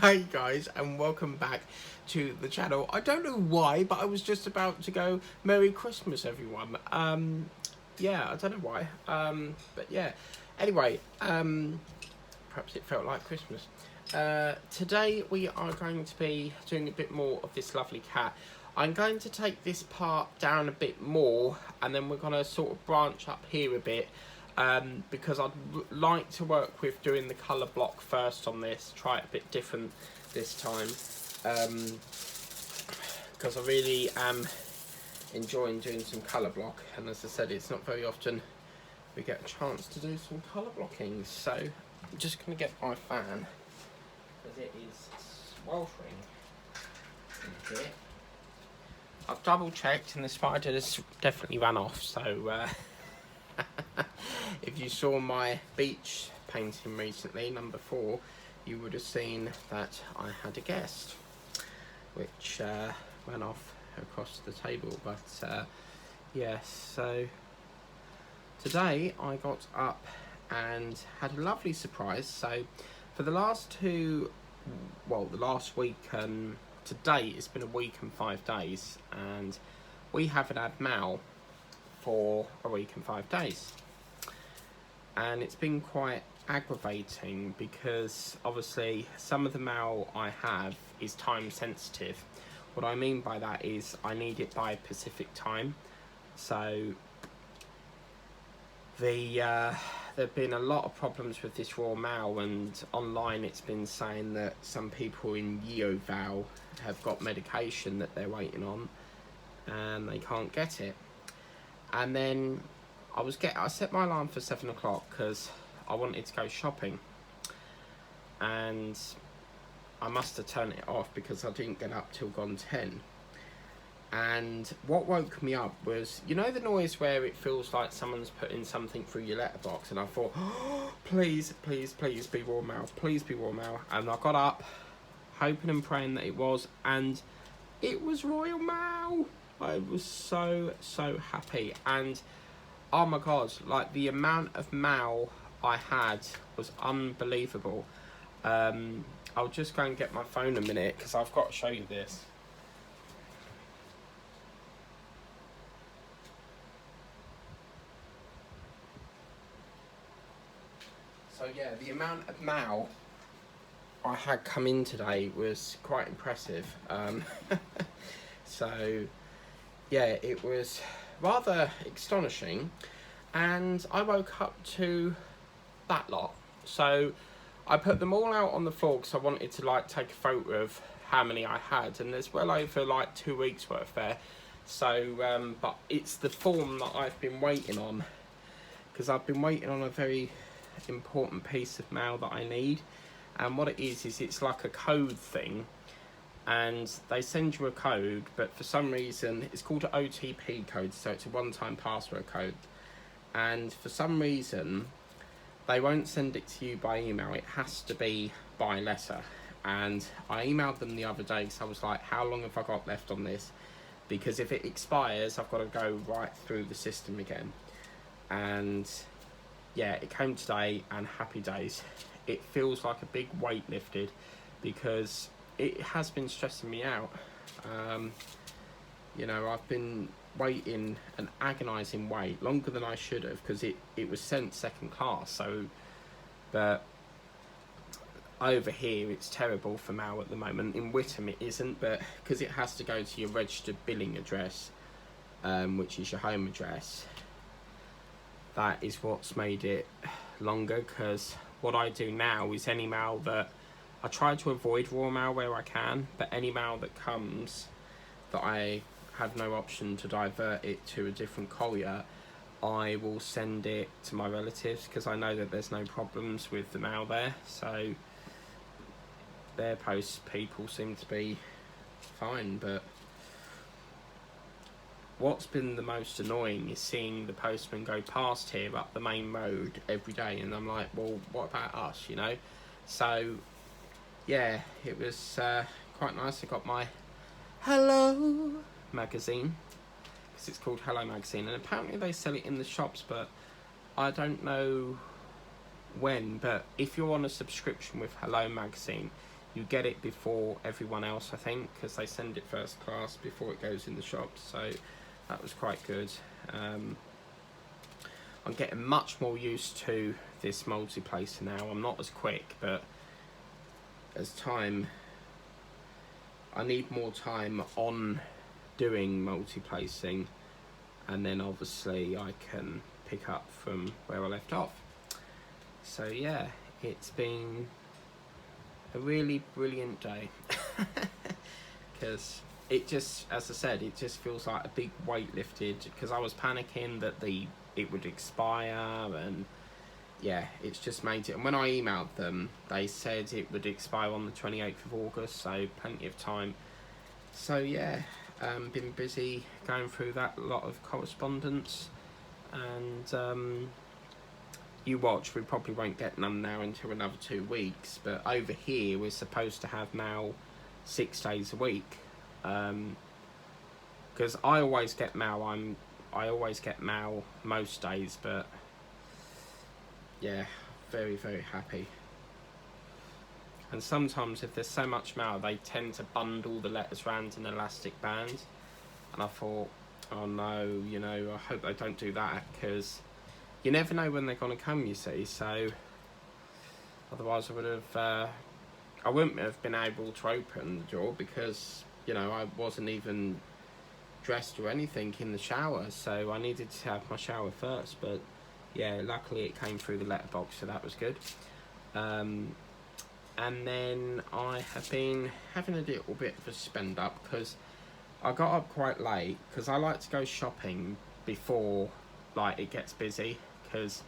Hi guys, and welcome back to the channel. I don't know why, but I was just about to go Merry Christmas everyone. Yeah, I don't know why. But yeah. Anyway, perhaps it felt like Christmas. Today we are going to be doing a bit more of this lovely cat. I'm going to take this part down a bit more, and then we're going to sort of branch up here a bit. Because I'd like to work with doing the colour block first on this, try it a bit different this time, because I really am enjoying doing some colour block, and as I said, it's not very often we get a chance to do some colour blocking. So I'm just going to get my fan, because it is sweltering in here. I've double checked and the spider has definitely ran off, so if you saw my beach painting recently, number 4, you would have seen that I had a guest, which ran off across the table. But yes, so today I got up and had a lovely surprise. So for the last the last week, to date, it's been a week and 5 days, and we haven't had Mal for a week and 5 days. And it's been quite aggravating because obviously some of the mail I have is time sensitive. What I mean by that is I need it by Pacific time. So there've been a lot of problems with this raw mail, and online it's been saying that some people in Yeovil have got medication that they're waiting on and they can't get it. And then I set my alarm for 7 o'clock because I wanted to go shopping, and I must have turned it off because I didn't get up till gone 10. And what woke me up was, you know, the noise where it feels like someone's putting something through your letterbox, and I thought, oh, please be raw mail, please be raw mail. And I got up hoping and praying that it was, and it was Royal Mail. I was so happy. And oh my god, like the amount of mail I had was unbelievable. I'll just go and get my phone a minute because I've got to show you this. So yeah, the amount of mail I had come in today was quite impressive. So yeah, it was rather astonishing, and I woke up to that lot. So I put them all out on the floor because I wanted to like take a photo of how many I had, and there's well over like 2 weeks worth there. So but it's the form that I've been waiting on, because I've been waiting on a very important piece of mail that I need. And what it is it's like a code thing, and they send you a code, but for some reason it's called an OTP code, so it's a one-time password code, and for some reason they won't send it to you by email. It has to be by letter. And I emailed them the other day because I was like, how long have I got left on this? Because if it expires, I've got to go right through the system again. And yeah, it came today, and happy days. It feels like a big weight lifted, because it has been stressing me out. You know, I've been waiting an agonising wait, longer than I should have, because it was sent second class. So, but over here it's terrible for mail at the moment. In Whittam it isn't, but because it has to go to your registered billing address, which is your home address, that is what's made it longer. Because what I do now is any mail that I try to avoid raw mail where I can, but any mail that comes that I have no option to divert it to a different courier, I will send it to my relatives, because I know that there's no problems with the mail there. So their post people seem to be fine. But what's been the most annoying is seeing the postman go past here up the main road every day, and I'm like, well, what about us, you know? So yeah, it was quite nice. I got my Hello magazine, because it's called Hello Magazine, and apparently they sell it in the shops, but I don't know when. But if you're on a subscription with Hello Magazine, you get it before everyone else, I think, because they send it first class before it goes in the shops. So that was quite good. I'm getting much more used to this multi-placer now. I'm not as quick, but as time, I need more time on doing multi-placing, and then obviously I can pick up from where I left off. So yeah, it's been a really brilliant day. Because it just, as I said, it just feels like a big weight lifted, because I was panicking that it would expire, and yeah, it's just made it. And when I emailed them, they said it would expire on the 28th of August, so plenty of time. So yeah, been busy going through that lot of correspondence, and you watch, we probably won't get none now until another 2 weeks, but over here we're supposed to have mail 6 days a week, because I always get mail. I always get mail most days, but yeah, very happy. And sometimes if there's so much mail, they tend to bundle the letters round in elastic bands, and I thought, oh no, you know, I hope they don't do that, because you never know when they're going to come, you see. So otherwise I wouldn't have been able to open the door, because, you know, I wasn't even dressed or anything in the shower, so I needed to have my shower first. But yeah, luckily it came through the letterbox, so that was good. And then I have been having a little bit of a spend up, because I got up quite late, because I like to go shopping before like it gets busy, because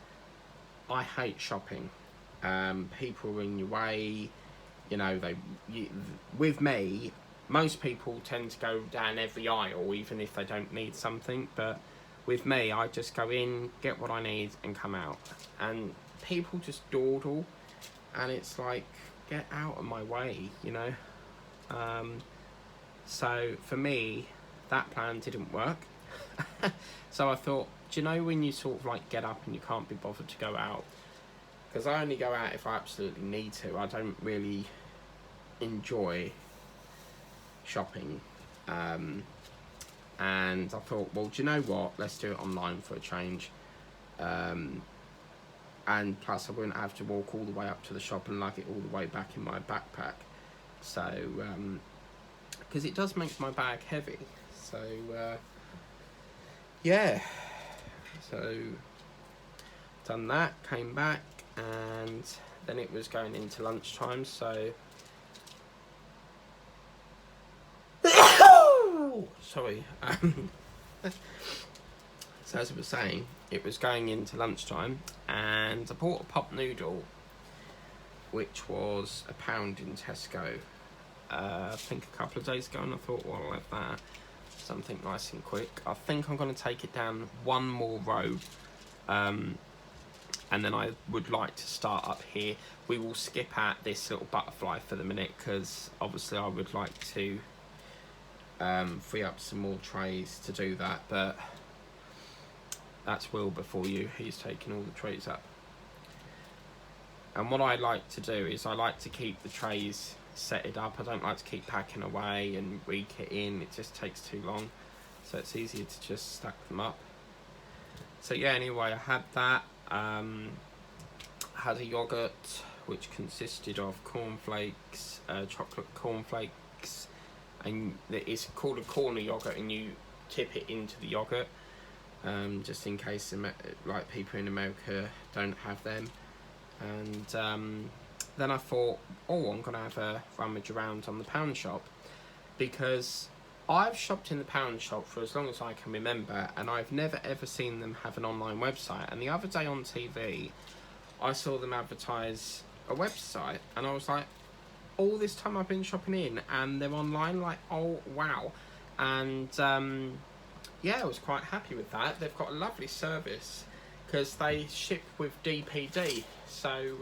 I hate shopping. People are in your way, you know. With me, most people tend to go down every aisle, even if they don't need something. But with me, I just go in, get what I need, and come out. And people just dawdle, and it's like, get out of my way, you know. So for me, that plan didn't work. So I thought, do you know when you sort of like get up and you can't be bothered to go out? Because I only go out if I absolutely need to. I don't really enjoy shopping. And I thought, well, do you know what? Let's do it online for a change. And plus I wouldn't have to walk all the way up to the shop and lug it all the way back in my backpack. So, because it does make my bag heavy. So, yeah. So, done that, came back, and then it was going into lunchtime, so... Sorry. So as I was saying, it was going into lunchtime, and I bought a pop noodle, which was £1 in Tesco, I think a couple of days ago, and I thought, well, I'll have that, something nice and quick. I think I'm going to take it down one more row, and then I would like to start up here. We will skip out this little butterfly for the minute, because obviously I would like to free up some more trays to do that, but that's Will before you. He's taking all the trays up. And what I like to do is I like to keep the trays setted up. I don't like to keep packing away and re-kit in. It just takes too long. So it's easier to just stack them up. So yeah, anyway, I had that. Had a yogurt which consisted of cornflakes, chocolate cornflakes, and it's called a corner yogurt, and you tip it into the yogurt, just in case like people in America don't have them. And then I thought, oh, I'm gonna have a rummage around on the pound shop, because I've shopped in the pound shop for as long as I can remember, and I've never ever seen them have an online website. And the other day on TV, I saw them advertise a website, and I was like, all this time I've been shopping in, and they're online, like, oh wow. And yeah, I was quite happy with that. They've got a lovely service, because they ship with DPD, so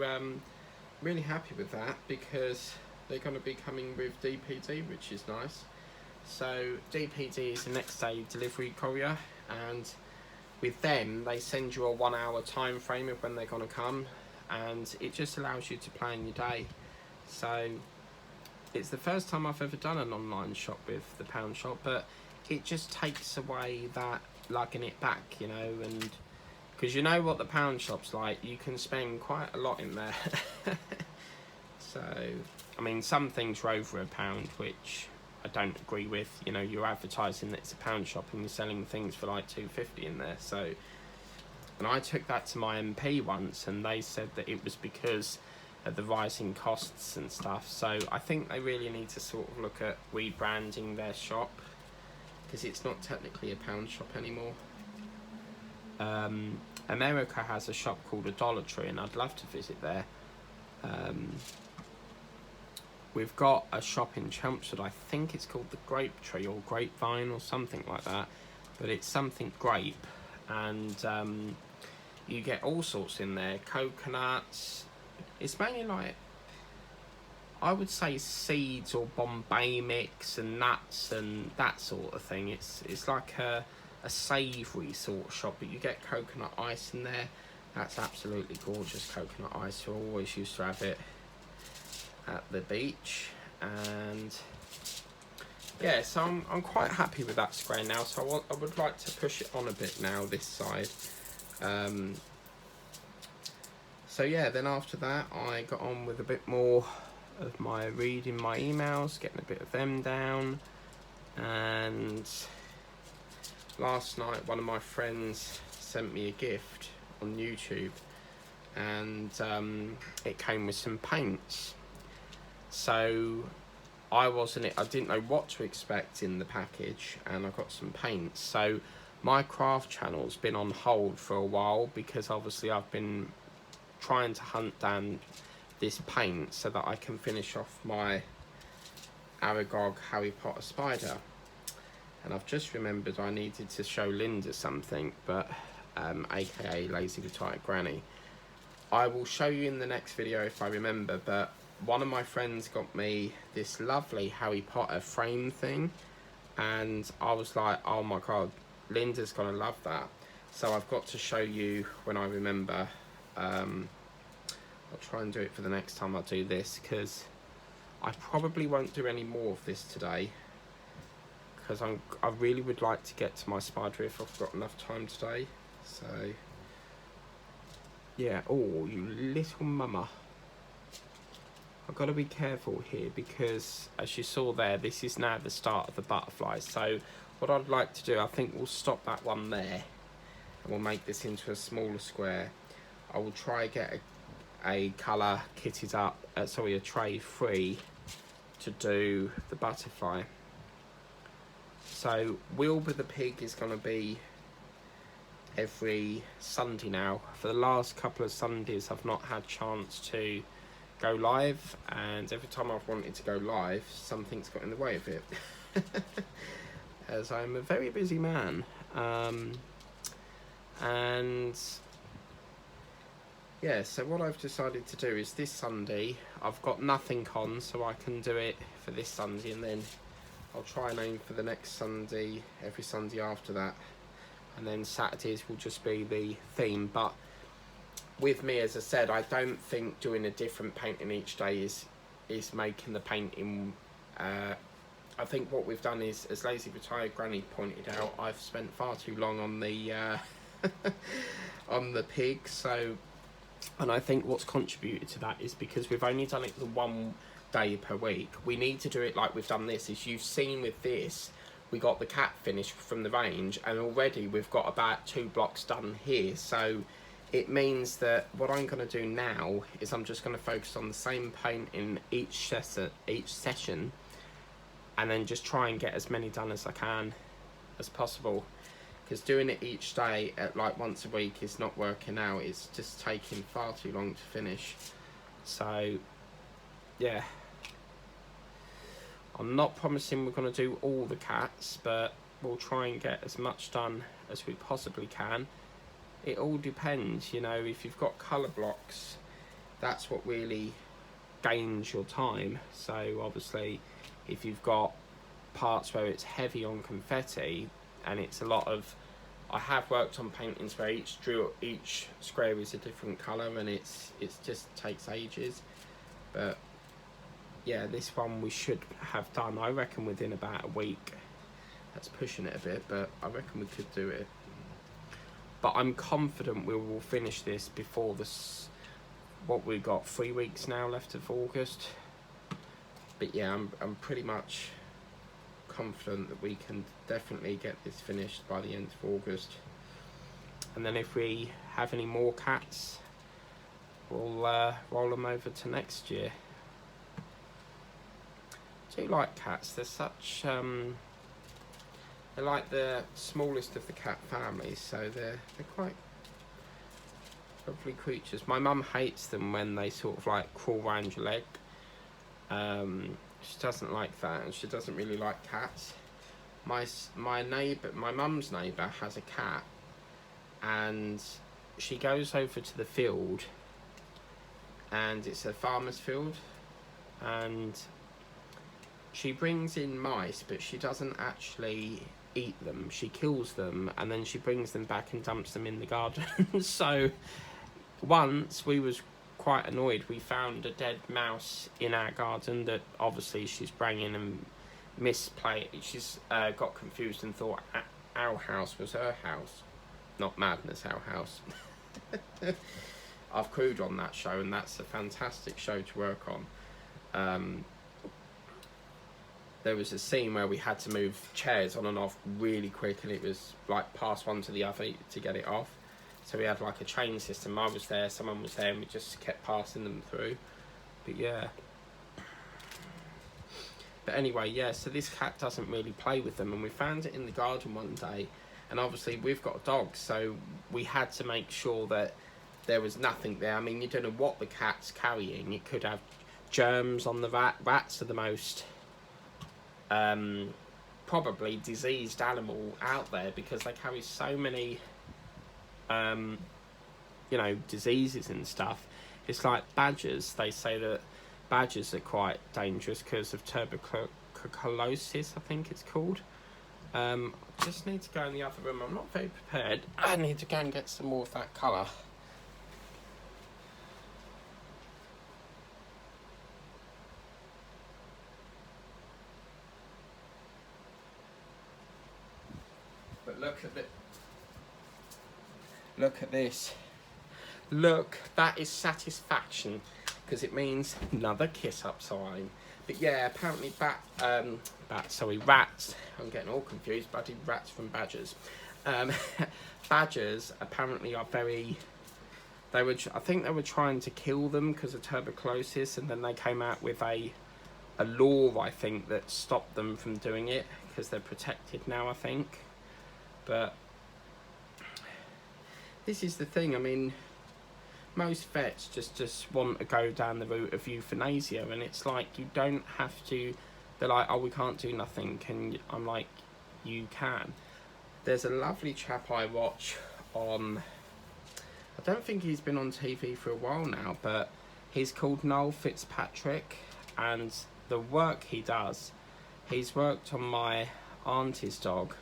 really happy with that, because they're going to be coming with DPD, which is nice. So DPD is the next day delivery courier, and with them they send you a 1 hour time frame of when they're going to come, and it just allows you to plan your day. So it's the first time I've ever done an online shop with the pound shop, but it just takes away that lugging it back, you know, and because you know what the pound shop's like, you can spend quite a lot in there. So, I mean, some things are over £1, which I don't agree with. You know, you're advertising that it's a pound shop and you're selling things for like £2.50 in there. So, and I took that to my MP once, and they said that it was because of the rising costs and stuff. So I think they really need to sort of look at rebranding their shop, because it's not technically a pound shop anymore. America has a shop called a Dollar Tree, and I'd love to visit there. We've got a shop in Chelmsford, I think it's called the Grape Tree or Grapevine or something like that, but it's something grape, and you get all sorts in there, coconuts. It's mainly like, I would say seeds or Bombay mix and nuts and that sort of thing. It's like a savoury sort of shop, but you get coconut ice in there. That's absolutely gorgeous coconut ice. I always used to have it at the beach, and yeah, so I'm quite happy with that square now. So I would like to push it on a bit now, this side. So yeah, then after that I got on with a bit more of my reading my emails, getting a bit of them down, and last night one of my friends sent me a gift on YouTube, and it came with some paints. So I didn't know what to expect in the package, and I got some paints. So my craft channel's been on hold for a while, because obviously I've been trying to hunt down this paint so that I can finish off my Aragog Harry Potter spider. And I've just remembered I needed to show Linda something, but aka Lazy Retired Granny. I will show you in the next video if I remember, but one of my friends got me this lovely Harry Potter frame thing, and I was like, oh my god, Linda's gonna love that. So I've got to show you when I remember. I'll try and do it for the next time I do this, because I probably won't do any more of this today, because I really would like to get to my spider if I've got enough time today. So yeah. Oh, you little mama. I've got to be careful here, because as you saw there, this is now the start of the butterfly. So what I'd like to do, I think we'll stop that one there, and we'll make this into a smaller square. I will try get a colour kitted up, a tray free to do the butterfly. So Wilbur the pig is going to be every Sunday now. For the last couple of Sundays I've not had chance to go live, and every time I've wanted to go live, something's got in the way of it. As I'm a very busy man. And yeah, so what I've decided to do is this Sunday, I've got nothing on, so I can do it for this Sunday, and then I'll try and aim for the next Sunday, every Sunday after that, and then Saturdays will just be the theme. But with me, as I said, I don't think doing a different painting each day is making the painting. I think what we've done is, as Lazy Retired Granny pointed out, I've spent far too long on the on the pig. So, and I think what's contributed to that is because we've only done it the one day per week. We need to do it like we've done this. As you've seen with this, we got the cat finished from the range, and already we've got about 2 blocks done here. So it means that what I'm going to do now is I'm just going to focus on the same paint in each session, and then just try and get as many done as I can as possible, because doing it each day at like once a week is not working out. It's just taking far too long to finish. So yeah, I'm not promising we're going to do all the cats, but we'll try and get as much done as we possibly can. It all depends, you know, if you've got colour blocks, that's what really gains your time. So obviously if you've got parts where it's heavy on confetti, and it's a lot of, I have worked on paintings where each square is a different colour, and it's just takes ages. But yeah, this one we should have done, I reckon, within about a week. That's pushing it a bit, but I reckon we could do it. But I'm confident we will finish this before this. What we've got, 3 weeks now left of August. But yeah, I'm pretty much confident that we can definitely get this finished by the end of August. And then if we have any more cats, we'll roll them over to next year. I do like cats. They're such they're like the smallest of the cat families, so they're quite lovely creatures. My mum hates them when they sort of like crawl around your leg. She doesn't like that, and she doesn't really like cats. My mum's neighbour has a cat, and she goes over to the field, and it's a farmer's field, and she brings in mice, but she doesn't actually eat them. She kills them, and then she brings them back and dumps them in the garden. So once we was quite annoyed. We found a dead mouse in our garden that obviously she's bringing and misplaced. She's got confused and thought our house was her house, not Madness Our House. I've crewed on that show, and that's a fantastic show to work on. There was a scene where we had to move chairs on and off really quick, and it was like pass one to the other to get it off. So we had like a chain system. I was there, someone was there, and we just kept passing them through. But yeah. But anyway, yeah, so this cat doesn't really play with them, and we found it in the garden one day, and obviously we've got a dog, so we had to make sure that there was nothing there. I mean, you don't know what the cat's carrying. It could have germs on the rat. Rats are the most probably diseased animal out there, because they carry so many diseases and stuff. It's like badgers. They say that badgers are quite dangerous because of tuberculosis, I think it's called. Just need to go in the other room. I'm not very prepared. I need to go and get some more of that colour. But look at it. Look at this. Look, that is satisfaction, because it means another kiss up sign. But yeah, apparently rats. I'm getting all confused. Bloody rats from badgers. Badgers apparently are very. I think they were trying to kill them because of tuberculosis, and then they came out with a law, I think, that stopped them from doing it because they're protected now, I think. But this is the thing. I mean, most vets just want to go down the route of euthanasia, and it's like, you don't have to. They're like, oh, we can't do nothing. I'm like, you can. There's a lovely chap I watch on. I don't think he's been on TV for a while now, but he's called Noel Fitzpatrick, and the work he does, he's worked on my auntie's dog.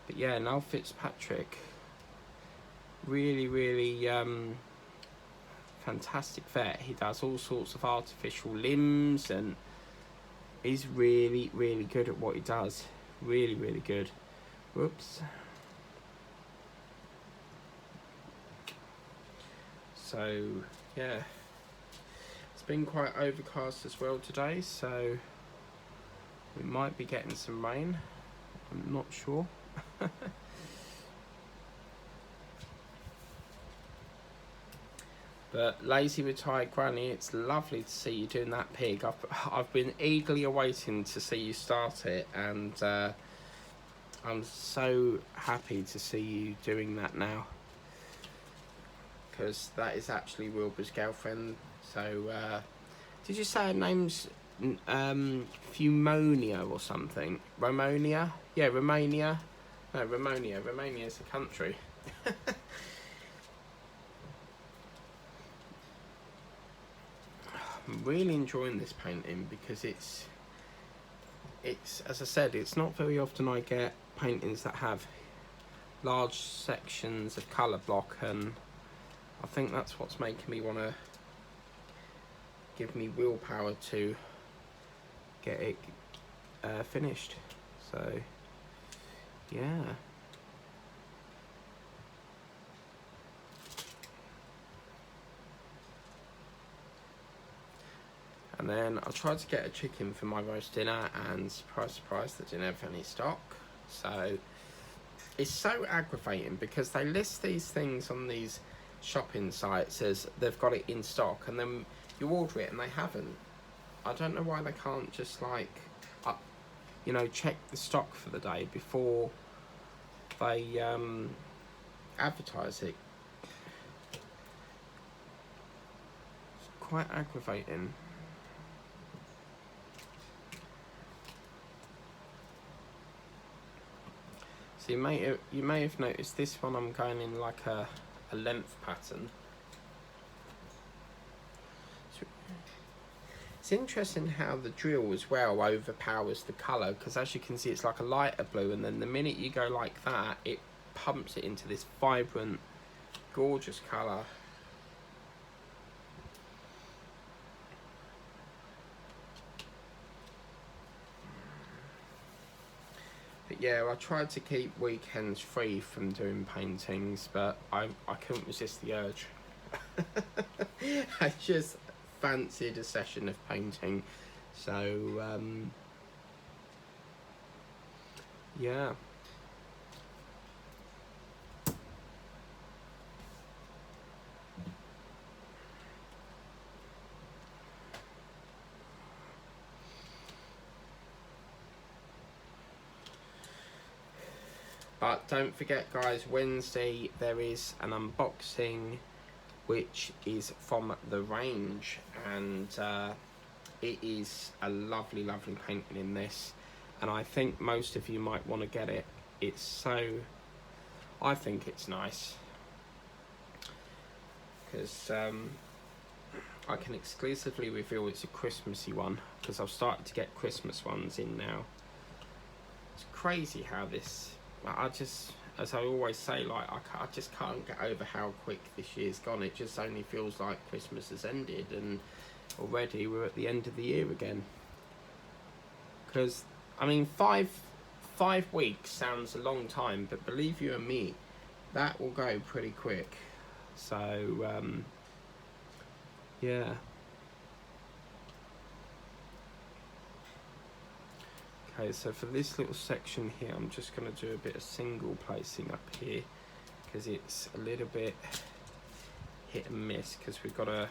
But yeah, Noel Fitzpatrick, really fantastic vet. He does all sorts of artificial limbs, and he's really good at what he does. Really good. Whoops. So yeah, it's been quite overcast as well today, so we might be getting some rain. I'm not sure. But Lazy Retired Granny, it's lovely to see you doing that pig. I've been eagerly awaiting to see you start it, and I'm so happy to see you doing that now, because that is actually Wilbur's girlfriend. So did you say her name's Fumonia or something? Romania? Yeah, Romania. No, Romania. Romania is a country. I'm really enjoying this painting, because it's as I said, it's not very often I get paintings that have large sections of colour block, and I think that's what's making me want to give me willpower to get it finished. So yeah. And then I tried to get a chicken for my roast dinner, and surprise, surprise, they didn't have any stock. So it's so aggravating because they list these things on these shopping sites as they've got it in stock, and then you order it and they haven't. I don't know why they can't just check the stock for the day before they advertise it. It's quite aggravating. So you may have noticed this one I'm going in like a length pattern. It's interesting how the drill as well overpowers the colour, because as you can see it's like a lighter blue, and then the minute you go like that it pumps it into this vibrant, gorgeous colour. But yeah, I tried to keep weekends free from doing paintings, but I couldn't resist the urge. I just fancied a session of painting, so yeah. But don't forget guys, Wednesday there is an unboxing which is from the range, and it is a lovely painting in this, and I think most of you might want to get it. I think it's nice because I can exclusively reveal it's a Christmassy one, because I've started to get Christmas ones in now. It's crazy how this, as I always say, like I just can't get over how quick this year's gone. It just only feels like Christmas has ended and already we're at the end of the year again. Because I mean, five weeks sounds a long time, but believe you and me, that will go pretty quick. So yeah. Okay, so for this little section here, I'm just going to do a bit of single placing up here, because it's a little bit hit and miss, because we've got to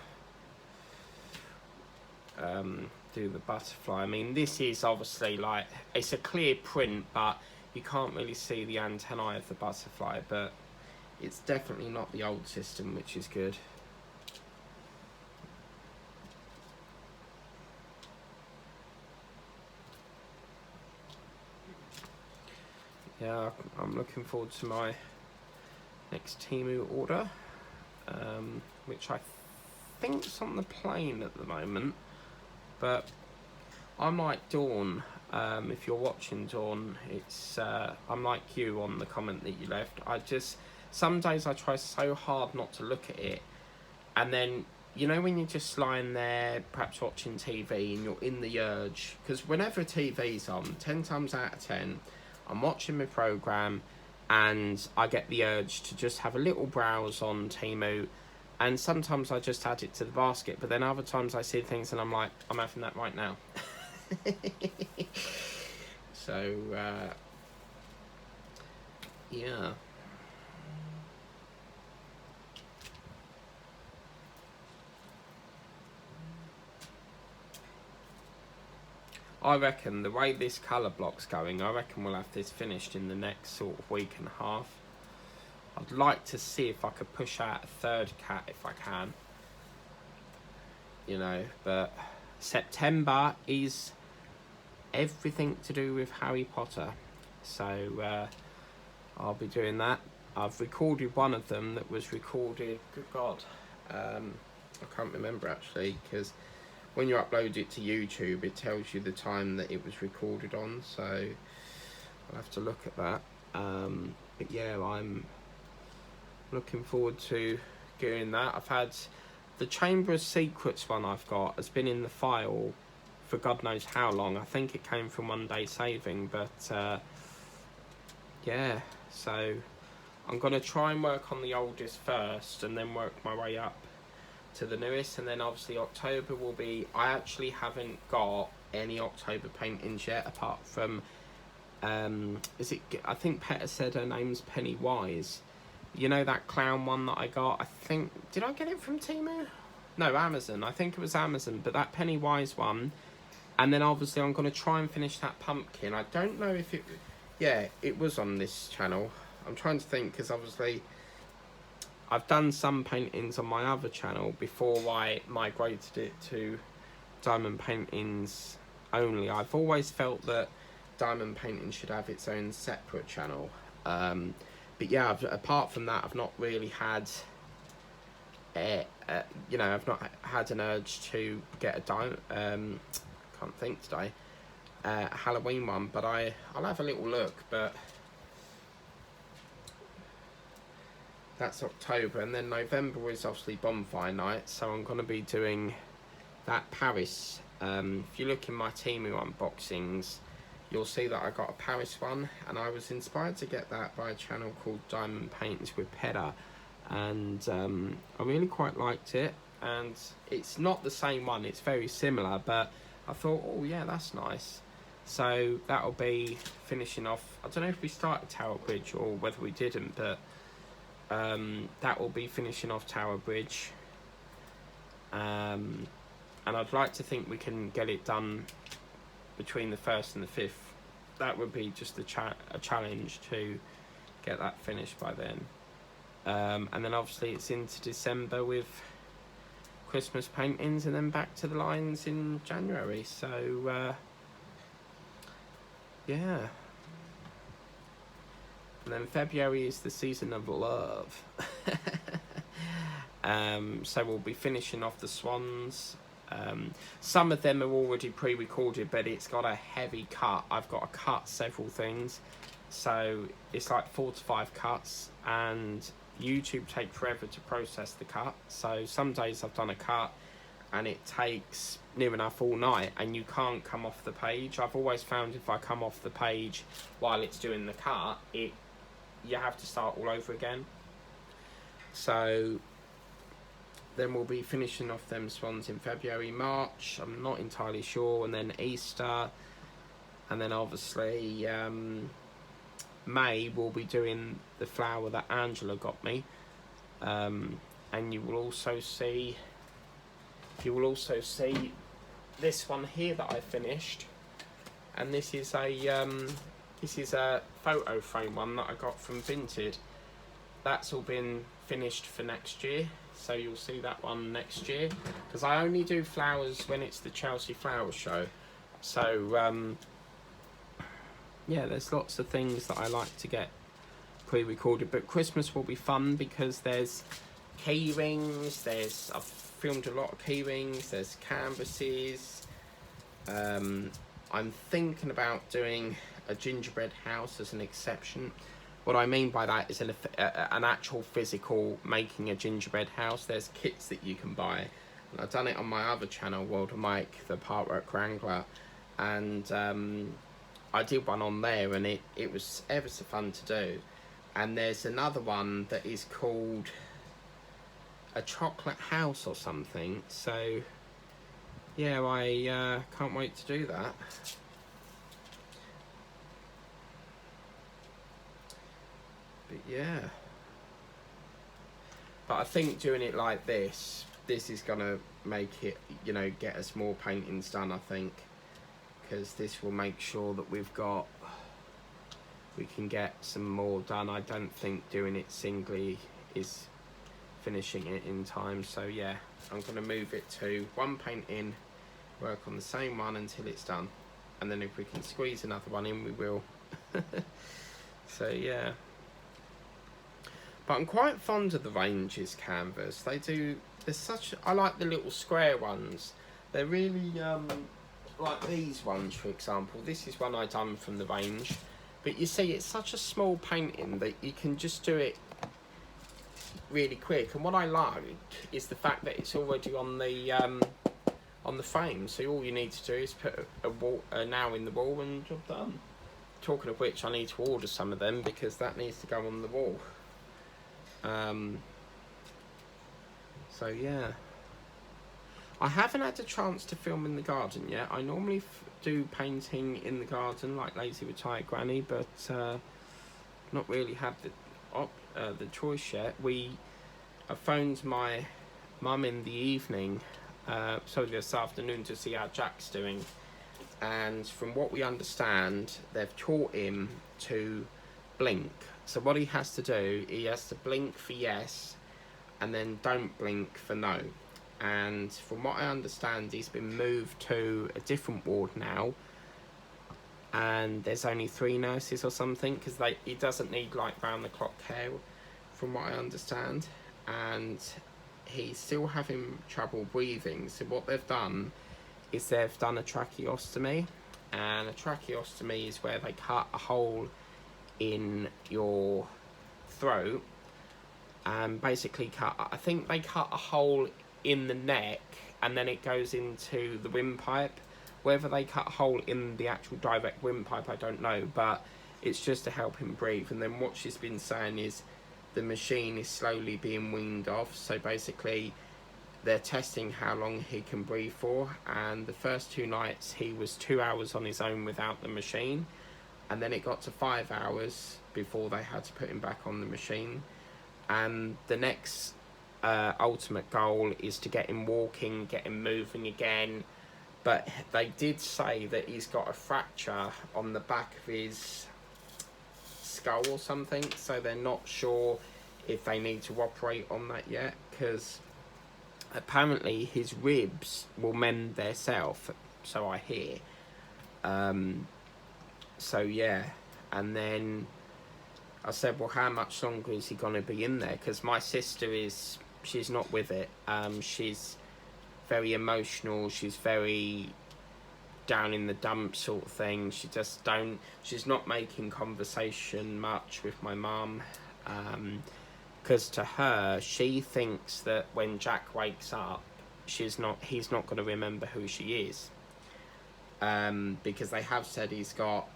do the butterfly. I mean, this is obviously like, it's a clear print, but you can't really see the antennae of the butterfly, but it's definitely not the old system, which is good. Yeah, I'm looking forward to my next Temu order, which I think's on the plane at the moment, but I'm like Dawn. If you're watching, Dawn, it's I'm like you on the comment that you left. Some days I try so hard not to look at it, and then you know when you're just lying there perhaps watching TV and you're in the urge, because whenever TV's on, 10 times out of 10 I'm watching my programme and I get the urge to just have a little browse on Temu, and sometimes I just add it to the basket, but then other times I see things and I'm like, I'm having that right now. So yeah. I reckon the way this colour block's going, I reckon we'll have this finished in the next sort of week and a half. I'd like to see if I could push out a third cat if I can. You know, but September is everything to do with Harry Potter. So I'll be doing that. I've recorded one of them that was recorded, good God, I can't remember actually, because when you upload it to YouTube, it tells you the time that it was recorded on, so I'll have to look at that. But yeah, I'm looking forward to doing that. I've had the Chamber of Secrets one I've got has been in the file for God knows how long. I think it came from one day saving, but yeah, so I'm going to try and work on the oldest first and then work my way up to the newest. And then obviously October will be, I actually haven't got any October paintings yet apart from I think Peta said her name's Pennywise. You know that clown one that I got? I think, did I get it from Temu? No, Amazon. I think it was Amazon, but that Pennywise one. And then obviously I'm going to try and finish that pumpkin. I don't know if it... Yeah, it was on this channel. I'm trying to think, because obviously I've done some paintings on my other channel before I migrated it to diamond paintings only. I've always felt that diamond painting should have its own separate channel. But yeah, apart from that, I've not really had... you know, I've not had an urge to get a diamond... can't think today. Halloween one, but I'll have a little look. But that's October, and then November is obviously bonfire night, so I'm going to be doing that Paris. If you look in my Temu unboxings, you'll see that I got a Paris one, and I was inspired to get that by a channel called Diamond Paintings with Peta, and I really quite liked it. And it's not the same one, it's very similar, but I thought, oh yeah, that's nice. So that'll be finishing off. I don't know if we started Tower Bridge or whether we didn't, but that will be finishing off Tower Bridge. And I'd like to think we can get it done between the 1st and the 5th. That would be just a challenge to get that finished by then. And then obviously it's into December with Christmas paintings, and then back to the lines in January. So yeah. And then February is the season of love. So we'll be finishing off the swans. Some of them are already pre-recorded, but it's got a heavy cut. I've got to cut several things, so it's like 4 to 5 cuts, and YouTube takes forever to process the cut. So some days I've done a cut and it takes near enough all night, and you can't come off the page. I've always found if I come off the page while it's doing the cut, you have to start all over again. So then we'll be finishing off them swans in February, March, I'm not entirely sure, and then Easter, and then obviously May we'll be doing the flower that Angela got me, and you will also see this one here that I finished, and this is a photo frame one that I got from Vinted. That's all been finished for next year, so you'll see that one next year, because I only do flowers when it's the Chelsea Flower Show. So yeah, there's lots of things that I like to get pre-recorded, but Christmas will be fun because there's key rings, I've filmed a lot of key rings, there's canvases. I'm thinking about doing a gingerbread house as an exception. What I mean by that is an actual physical making a gingerbread house. There's kits that you can buy, and I've done it on my other channel, World of Mike, the Partwork Wrangler, and I did one on there, and it was ever so fun to do. And there's another one that is called a chocolate house or something, so yeah, I can't wait to do that. But yeah, but I think doing it like this is gonna make it, you know, get us more paintings done, I think, because this will make sure that we can get some more done. I don't think doing it singly is finishing it in time, so yeah, I'm gonna move it to one paint in, work on the same one until it's done, and then if we can squeeze another one in, we will. So yeah, but I'm quite fond of the Ranges canvas. I like the little square ones. They're really like these ones, for example. This is one I done from the range, but you see, it's such a small painting that you can just do it really quick. And what I like is the fact that it's already on the on the frame. So all you need to do is put a nail in the wall and job done. Talking of which, I need to order some of them because that needs to go on the wall. So yeah, I haven't had a chance to film in the garden yet. I normally do painting in the garden like Lazy Retired Granny, but not really had the choice yet. I phoned my mum in the evening, this afternoon, to see how Jack's doing, and from what we understand, they've taught him to blink. So what he has to do, he has to blink for yes, and then don't blink for no. And from what I understand, he's been moved to a different ward now, and there's only 3 nurses or something, because he doesn't need like round the clock care, from what I understand, and he's still having trouble breathing. So what they've done is they've done a tracheostomy, and a tracheostomy is where they cut a hole in your throat and basically I think they cut a hole in the neck and then it goes into the windpipe. Whether they cut a hole in the actual direct windpipe, I don't know, but it's just to help him breathe. And then what she's been saying is the machine is slowly being weaned off, so basically they're testing how long he can breathe for, and the first 2 nights he was 2 hours on his own without the machine, and then it got to 5 hours before they had to put him back on the machine. And the next ultimate goal is to get him walking, get him moving again, but they did say that he's got a fracture on the back of his skull or something, so they're not sure if they need to operate on that yet, because apparently his ribs will mend theirself, so I hear. So yeah, and then I said, well, how much longer is he going to be in there? Because my sister she's not with it. She's very emotional. She's very down in the dump sort of thing. She's not making conversation much with my mum. Because to her, she thinks that when Jack wakes up, he's not going to remember who she is. Because they have said he's got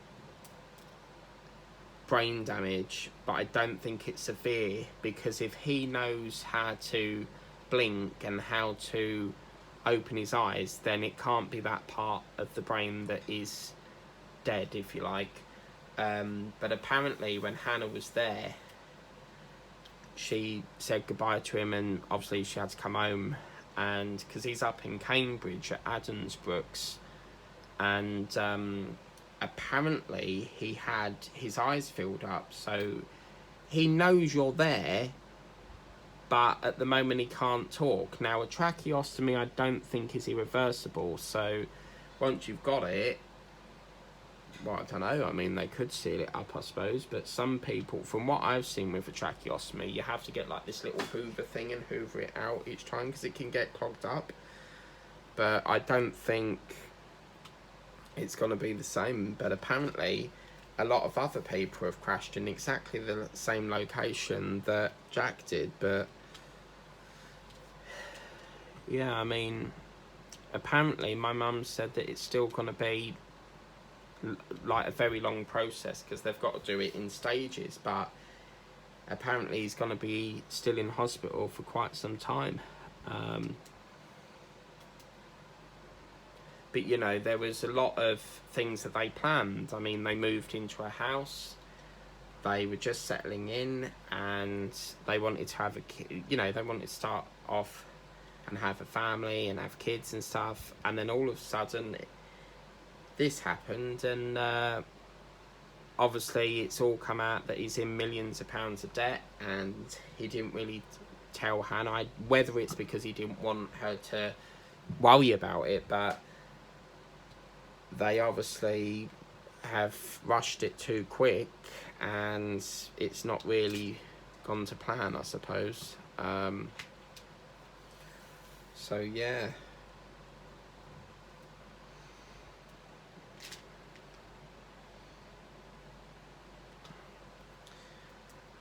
brain damage, but I don't think it's severe, because if he knows how to blink and how to open his eyes, then it can't be that part of the brain that is dead, if you like. But apparently when Hannah was there, she said goodbye to him, and obviously she had to come home, and because he's up in Cambridge at Adamsbrooks, and apparently he had his eyes filled up, so he knows you're there, but at the moment he can't talk. Now a tracheostomy I don't think is irreversible, so once you've got it, well, I don't know, I mean they could seal it up I suppose, but some people, from what I've seen with a tracheostomy, you have to get like this little hoover thing and hoover it out each time because it can get clogged up. But I don't think it's going to be the same. But apparently a lot of other people have crashed in exactly the same location that Jack did. But yeah, I mean, apparently my mum said that it's still going to be like a very long process because they've got to do it in stages, but apparently he's going to be still in hospital for quite some time. But you know, there was a lot of things that they planned. I mean, they moved into a house, they were just settling in, and they wanted to have they wanted to start off and have a family and have kids and stuff, and then all of a sudden this happened, and obviously it's all come out that he's in millions of pounds of debt, and he didn't really tell Hannah, whether it's because he didn't want her to worry about it, but they obviously have rushed it too quick, and it's not really gone to plan, I suppose. So yeah.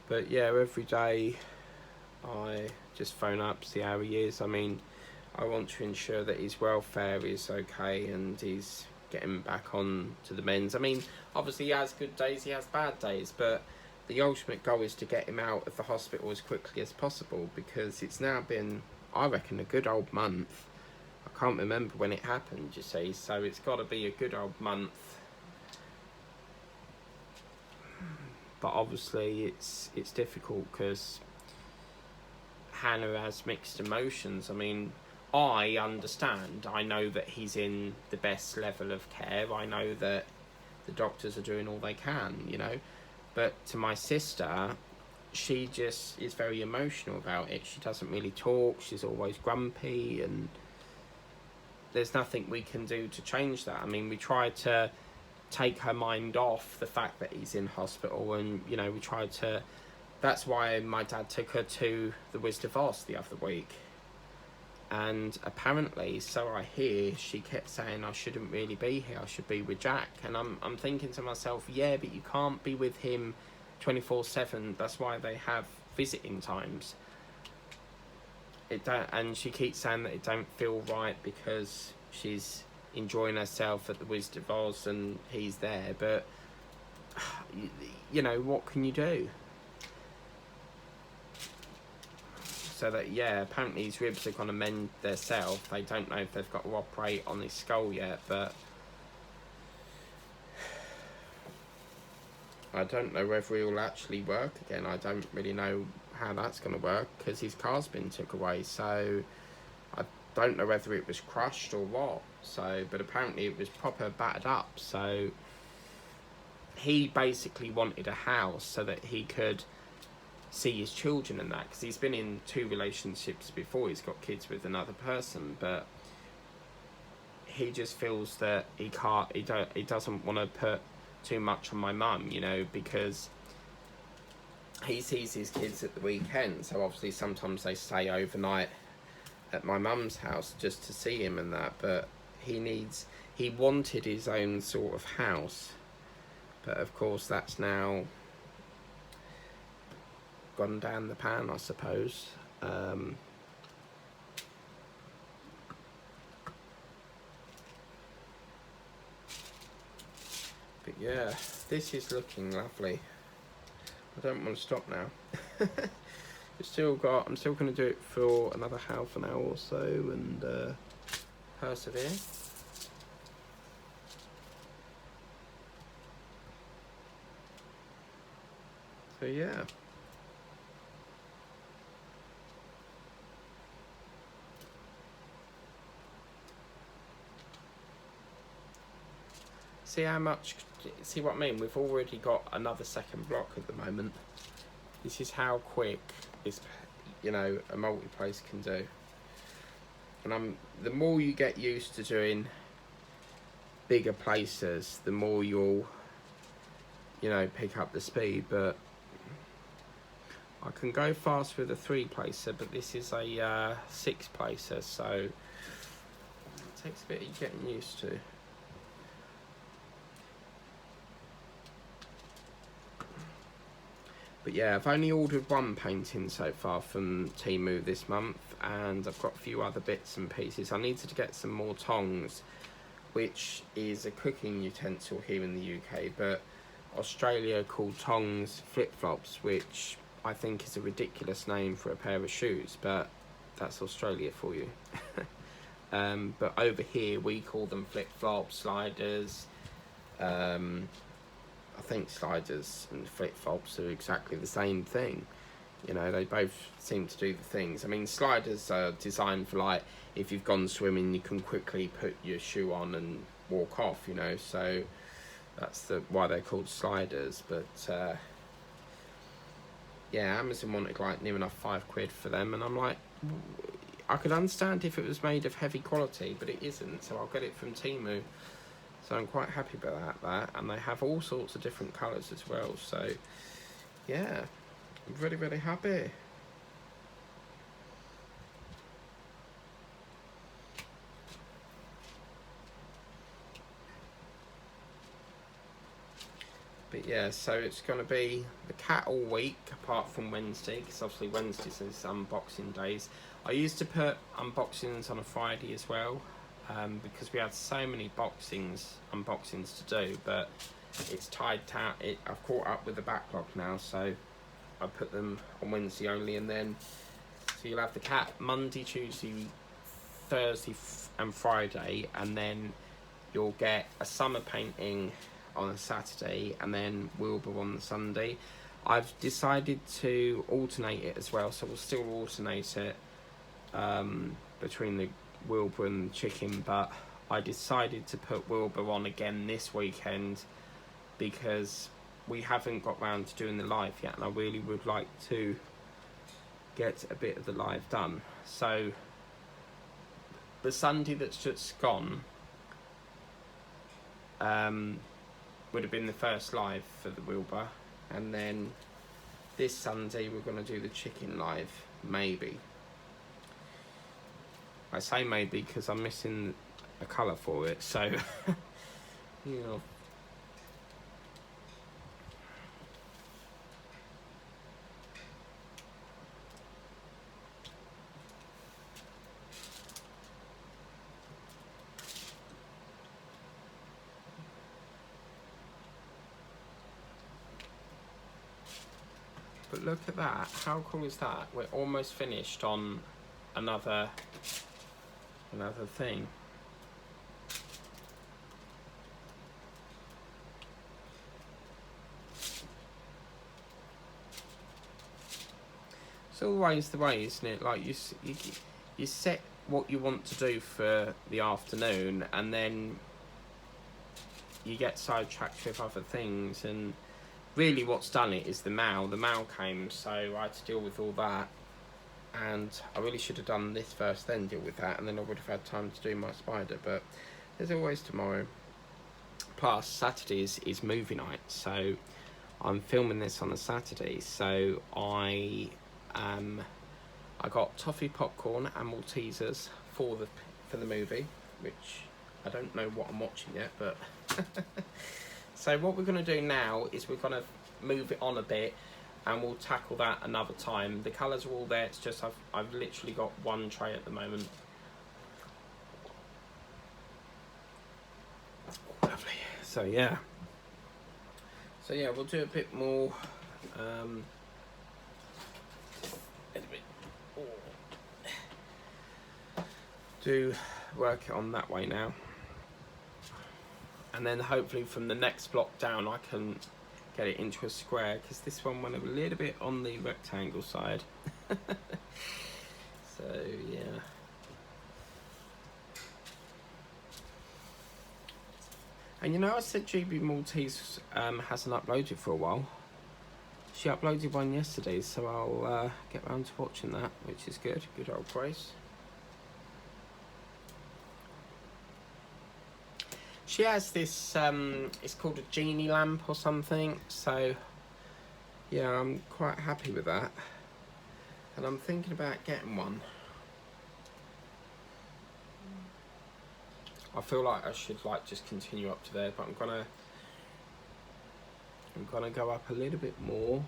But yeah, every day I just phone up, see how he is. I mean, I want to ensure that his welfare is okay and he's getting back on to the mends. I mean, obviously he has good days, he has bad days, but the ultimate goal is to get him out of the hospital as quickly as possible, because it's now been, I reckon, a good old month. I can't remember when it happened, you see, so it's got to be a good old month. But obviously it's difficult because Hannah has mixed emotions. I mean, I understand. I know that he's in the best level of care. I know that the doctors are doing all they can, you know. But to my sister, she just is very emotional about it. She doesn't really talk. She's always grumpy, and there's nothing we can do to change that. I mean, we tried to take her mind off the fact that he's in hospital, and, you know, we tried to... That's why my dad took her to the Wizard of Oz the other week. And apparently, so I hear, she kept saying I shouldn't really be here, I should be with Jack. And I'm thinking to myself, yeah, but you can't be with him 24/7. That's why they have visiting times. And she keeps saying that it don't feel right because she's enjoying herself at the Wizard of Oz and he's there. But, you know, what can you do? So that, yeah, apparently his ribs are going to mend themselves. They don't know if they've got to operate on his skull yet, but I don't know whether he'll actually work again. I don't really know how that's going to work because his car's been took away, so I don't know whether it was crushed or what. So, but apparently it was proper battered up. So he basically wanted a house so that he could see his children and that, because he's been in 2 relationships before. He's got kids with another person, but he just feels that he doesn't want to put too much on my mum, you know, because he sees his kids at the weekend, so obviously sometimes they stay overnight at my mum's house just to see him and that. But he wanted his own sort of house, but of course that's now gone down the pan, I suppose. But yeah, this is looking lovely. I don't want to stop now. I'm still going to do it for another half an hour or so and persevere. So yeah. See what I mean? We've already got another second block at the moment. This is how quick this, you know, a multi-place can do. And the more you get used to doing bigger places, the more you'll, you know, pick up the speed. But I can go fast with a 3-placer, but this is a 6-placer, so it takes a bit of getting used to. But yeah, I've only ordered 1 painting so far from Temu this month, and I've got a few other bits and pieces. I needed to get some more tongs, which is a cooking utensil here in the UK, but Australia called tongs flip-flops, which I think is a ridiculous name for a pair of shoes, but that's Australia for you. But over here we call them flip-flops, sliders. I think sliders and flip-flops are exactly the same thing. You know, they both seem to do the things. I mean, sliders are designed for, like, if you've gone swimming, you can quickly put your shoe on and walk off, you know, so that's why they're called sliders. But yeah, Amazon wanted like near enough £5 for them, and I'm like, I could understand if it was made of heavy quality, but it isn't, so I'll get it from Temu. So I'm quite happy about that, and they have all sorts of different colours as well, so yeah, I'm really, really happy. But yeah, so it's going to be the cat all week, apart from Wednesday, because obviously Wednesdays is unboxing days. I used to put unboxings on a Friday as well, because we had so many unboxings to do, but it's tied down. I've caught up with the backlog now, so I put them on Wednesday only, and then so you'll have the cat Monday, Tuesday, Thursday and Friday, and then you'll get a summer painting on a Saturday, and then Wilbur on the Sunday. I've decided to alternate it as well, so we'll still alternate it between the Wilbur and the chicken, but I decided to put Wilbur on again this weekend because we haven't got round to doing the live yet, and I really would like to get a bit of the live done. So the Sunday that's just gone would have been the first live for the Wilbur, and then this Sunday we're going to do the chicken live, maybe. I say maybe because I'm missing a colour for it, so you know. But look at that, how cool is that? We're almost finished on another thing. It's always the way, isn't it? Like you set what you want to do for the afternoon, and then you get sidetracked with other things, and really what's done it is the mail. The mail came, so I had to deal with all that, and I really should have done this first, then deal with that, and then I would have had time to do my spider, but there's always tomorrow. Plus Saturday is movie night, so I'm filming this on a Saturday, so I got toffee popcorn and Maltesers for the movie, which I don't know what I'm watching yet, but so what we're going to do now is we're going to move it on a bit, and we'll tackle that another time. The colours are all there, it's just I've literally got one tray at the moment. Lovely. So yeah, we'll do a bit more do work it on that way now, and then hopefully from the next block down I can get it into a square, because this one went a little bit on the rectangle side. So yeah, and you know, I said GB Maltese hasn't uploaded for a while. She uploaded one yesterday, so I'll get round to watching that, which is good. Good old Grace. She has this, it's called a genie lamp or something, so yeah, I'm quite happy with that. And I'm thinking about getting one. I feel like I should just continue up to there, but I'm gonna go up a little bit more.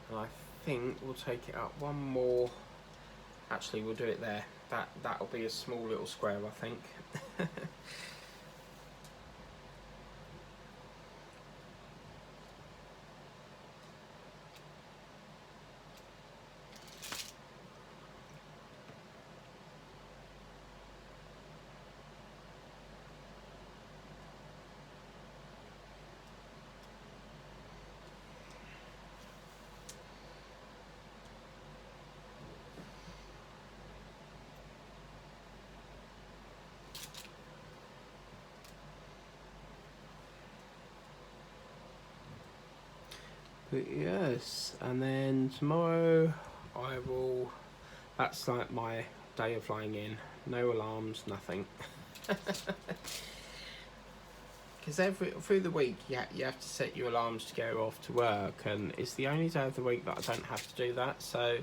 And I think we'll take it up one more. Actually, we'll do it there. That'll be a small little square, I think. But yes, and then tomorrow that's like my day of flying in. No alarms, nothing. because through the week you have to set your alarms to go off to work, and it's the only day of the week that I don't have to do that. So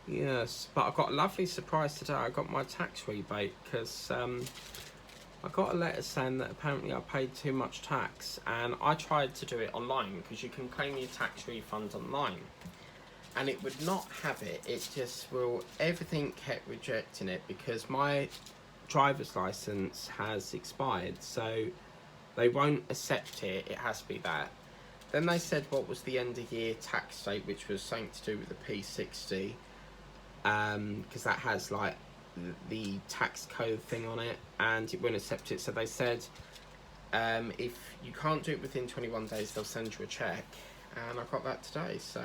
yes, but I got a lovely surprise today. I got my tax rebate because I got a letter saying that apparently I paid too much tax, and I tried to do it online because you can claim your tax refund online, and it would not have it. It just will, everything kept rejecting it because my driver's license has expired, so they won't accept it. It has to be that. Then they said what was the end of year tax date, which was something to do with the P60, because that has like the tax code thing on it, and it wouldn't accept it. So they said if you can't do it within 21 days, they'll send you a check, and I got that today. So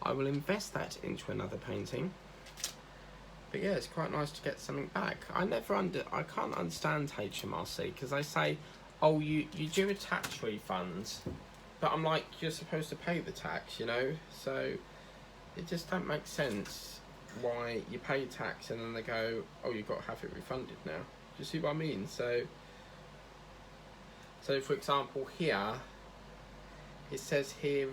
I will invest that into another painting. But yeah, it's quite nice to get something back. I can't understand HMRC because they say, oh, you do a tax refund, but I'm like, you're supposed to pay the tax, you know? So it just don't make sense why you pay tax and then they go, oh, you've got to have it refunded now. Do you see what I mean? So for example here, it says here,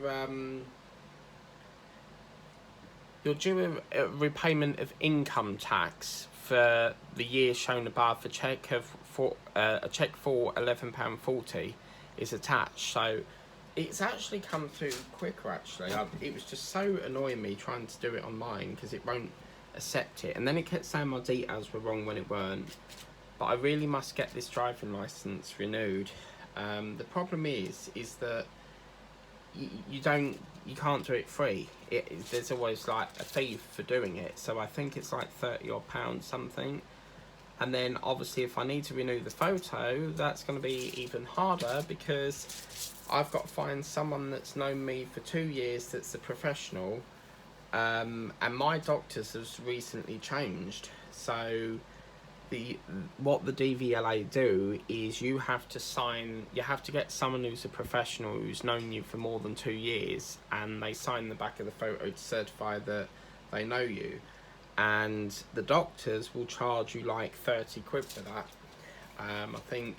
you're due a repayment of income tax for the year shown above. A cheque for £11.40 is attached. So it's actually come through quicker. Actually, it was just so annoying me trying to do it online because it won't accept it, and then it kept saying my details were wrong when it weren't. But I really must get this driving license renewed. The problem is that you can't do it free. There's always like a fee for doing it, so I think it's like £30 odd something. And then obviously if I need to renew the photo, that's going to be even harder because I've got to find someone that's known me for 2 years that's a professional, and my doctors has recently changed. So what the DVLA do is you have to get someone who's a professional who's known you for more than 2 years, and they sign the back of the photo to certify that they know you, and the doctors will charge you like 30 quid for that. I think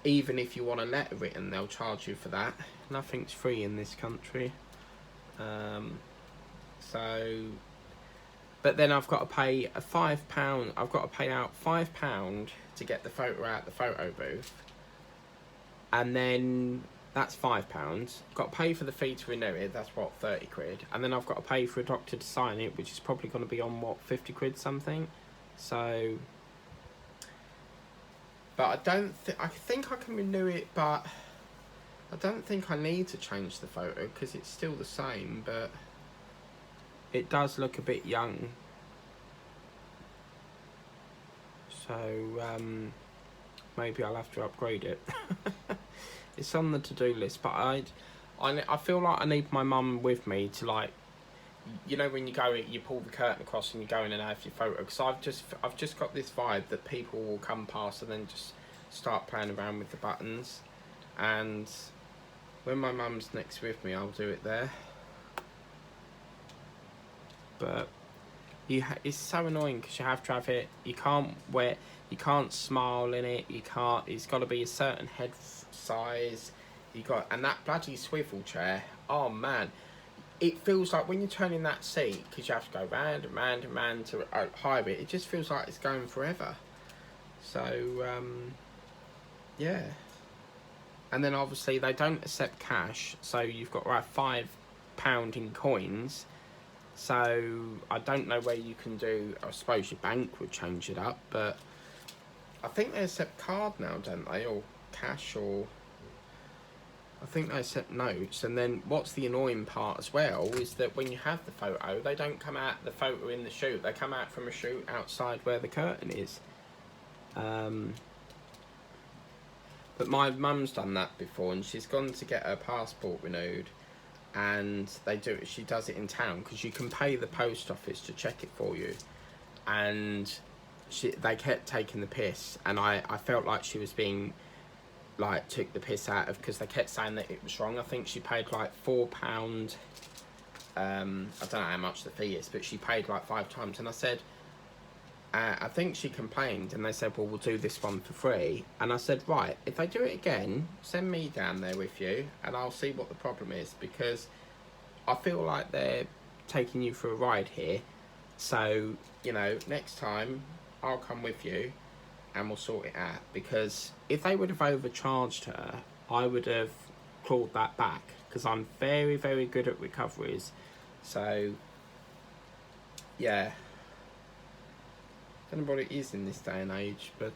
even if you want a letter written, they'll charge you for that. Nothing's free in this country. But then I've got to pay £5. I've got to pay out £5 to get the photo out the photo booth, and then that's £5. Got to pay for the fee to renew it. That's what, 30 quid. And then I've got to pay for a doctor to sign it, which is probably going to be on what, 50 quid something. So, but I think I can renew it, but I don't think I need to change the photo because it's still the same. But it does look a bit young, so maybe I'll have to upgrade it. It's on the to-do list, but I feel like I need my mum with me to, like, you know, when you go, you pull the curtain across and you go in and have your photo. Because I've just got this vibe that people will come past and then just start playing around with the buttons. And when my mum's next with me, I'll do it there. But it's so annoying because you have to have it. You can't smile in it. It's got to be a certain head size. And that bloody swivel chair. Oh man, it feels like when you're turning that seat, because you have to go round and round and round to hide it. It just feels like it's going forever. So yeah. And then obviously they don't accept cash, so you've got to have £5 in coins. So I don't know where you can do. I suppose your bank would change it up, but I think they accept card now, don't they, or cash, or I think they accept notes. And then what's the annoying part as well is that when you have the photo, they don't come out the photo in the shoot. They come out from a shoot outside where the curtain is. But my mum's done that before, and she's gone to get her passport renewed. And she does it in town because you can pay the post office to check it for you. And they kept taking the piss, and I felt like she was being, like, took the piss out of, because they kept saying that it was wrong. I think she paid like £4. I don't know how much the fee is, but she paid like 5 times. And I said, I think she complained, and they said, well, we'll do this one for free. And I said, right, if they do it again, send me down there with you, and I'll see what the problem is, because I feel like they're taking you for a ride here. So, you know, next time I'll come with you and we'll sort it out, because if they would have overcharged her, I would have clawed that back, because I'm very, very good at recoveries. So, yeah. Don't know what it is in this day and age, but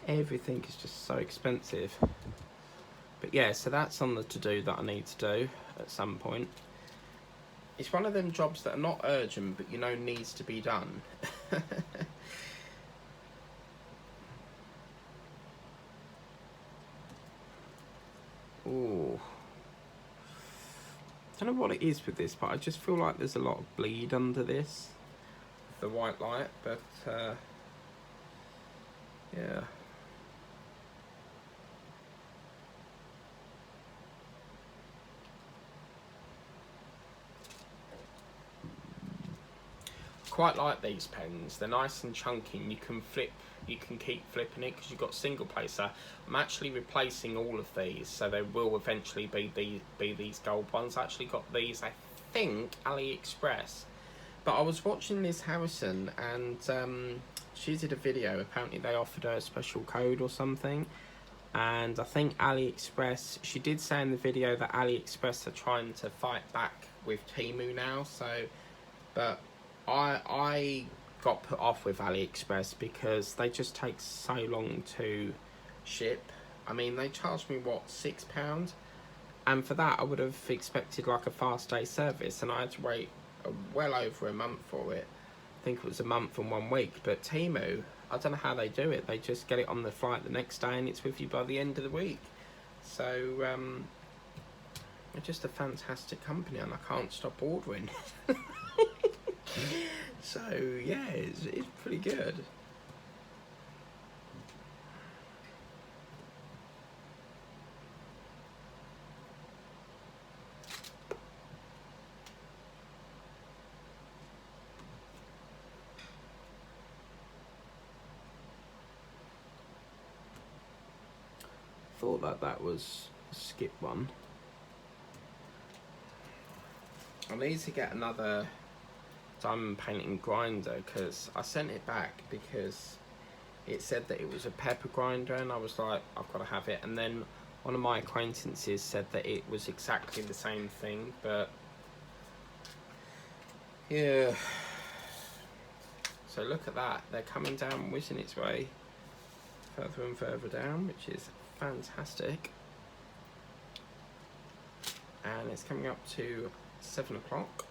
everything is just so expensive. But yeah, so that's on the to-do that I need to do at some point. It's one of them jobs that are not urgent, but you know needs to be done. Ooh. I don't know what it is with this, but I just feel like there's a lot of bleed under this, the white light, but yeah. Quite like these pens. They're nice and chunky, and you can keep flipping it because you've got single placer. I'm actually replacing all of these, so there will eventually be these gold ones. I actually got these, I think, AliExpress. But I was watching Liz Harrison, and she did a video. Apparently they offered her a special code or something, and I think AliExpress, she did say in the video that AliExpress are trying to fight back with Temu now. So, but I got put off with AliExpress because they just take so long to ship. I mean, they charged me, what, £6? And for that, I would have expected like a fast day service, and I had to wait well over a month for it. I think it was a month and 1 week. But Temu, I don't know how they do it. They just get it on the flight the next day, and it's with you by the end of the week. So, they're just a fantastic company, and I can't stop ordering. So yeah, it's pretty good. Thought that was a skip one. I need to get another diamond painting grinder, because I sent it back because it said that it was a pepper grinder, and I was like, I've got to have it. And then one of my acquaintances said that it was exactly the same thing, but yeah. So look at that, they're coming down, whizzing its way further and further down, which is fantastic. And it's coming up to 7 o'clock.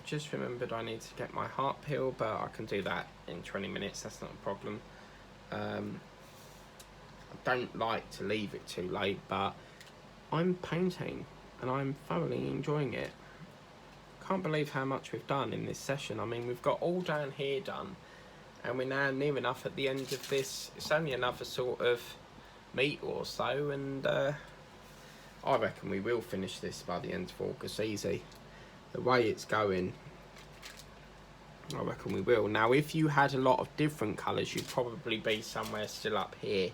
Just remembered I need to get my heart pill, but I can do that in 20 minutes, that's not a problem. I don't like to leave it too late, but I'm painting and I'm thoroughly enjoying it. Can't believe how much we've done in this session. I mean, we've got all down here done, and we're now near enough at the end of this. It's only another sort of metre or so, and I reckon we will finish this by the end of August easy. The way it's going, I reckon we will. Now, if you had a lot of different colours, you'd probably be somewhere still up here,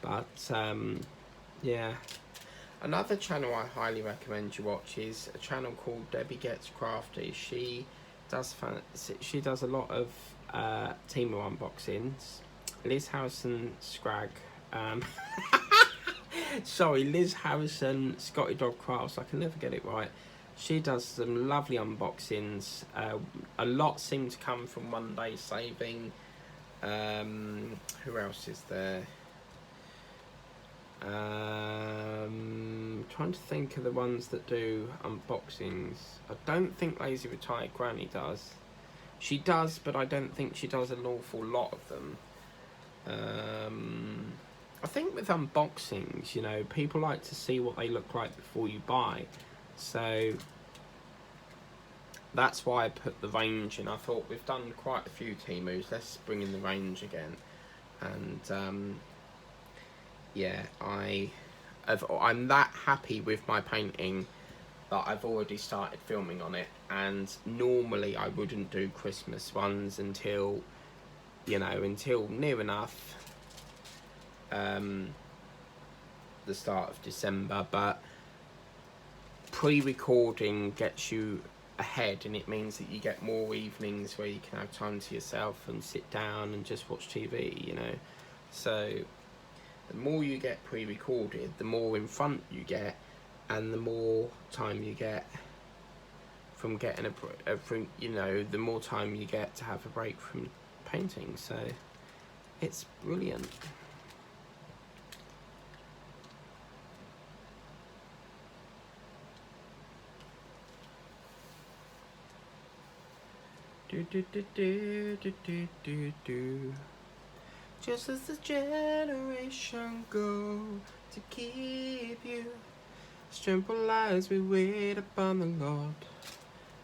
but yeah. Another channel I highly recommend you watch is a channel called Debbie Gets Crafty. She does a lot of Temu unboxings. Liz Harrison Scrag. Sorry, Liz Harrison Scotty Dog Crafts. I can never get it right. She does some lovely unboxings. A lot seem to come from One Day Saving. Who else is there? Trying to think of the ones that do unboxings. I don't think Lazy Retired Granny does. She does, but I don't think she does an awful lot of them. I think with unboxings, you know, people like to see what they look like before you buy. So that's why I put the range in. I thought we've done quite a few Temus, let's bring in the range again. And yeah, I'm that happy with my painting that I've already started filming on it, and normally I wouldn't do Christmas ones until, you know, until near enough the start of December, but pre-recording gets you ahead, and it means that you get more evenings where you can have time to yourself and sit down and just watch TV, you know. So the more you get pre-recorded, the more in front you get, and the more time you get from getting from, you know, the more time you get to have a break from painting. So it's brilliant. Do do do do do do do do. Just as the generation go to keep you, simple as we wait upon the Lord.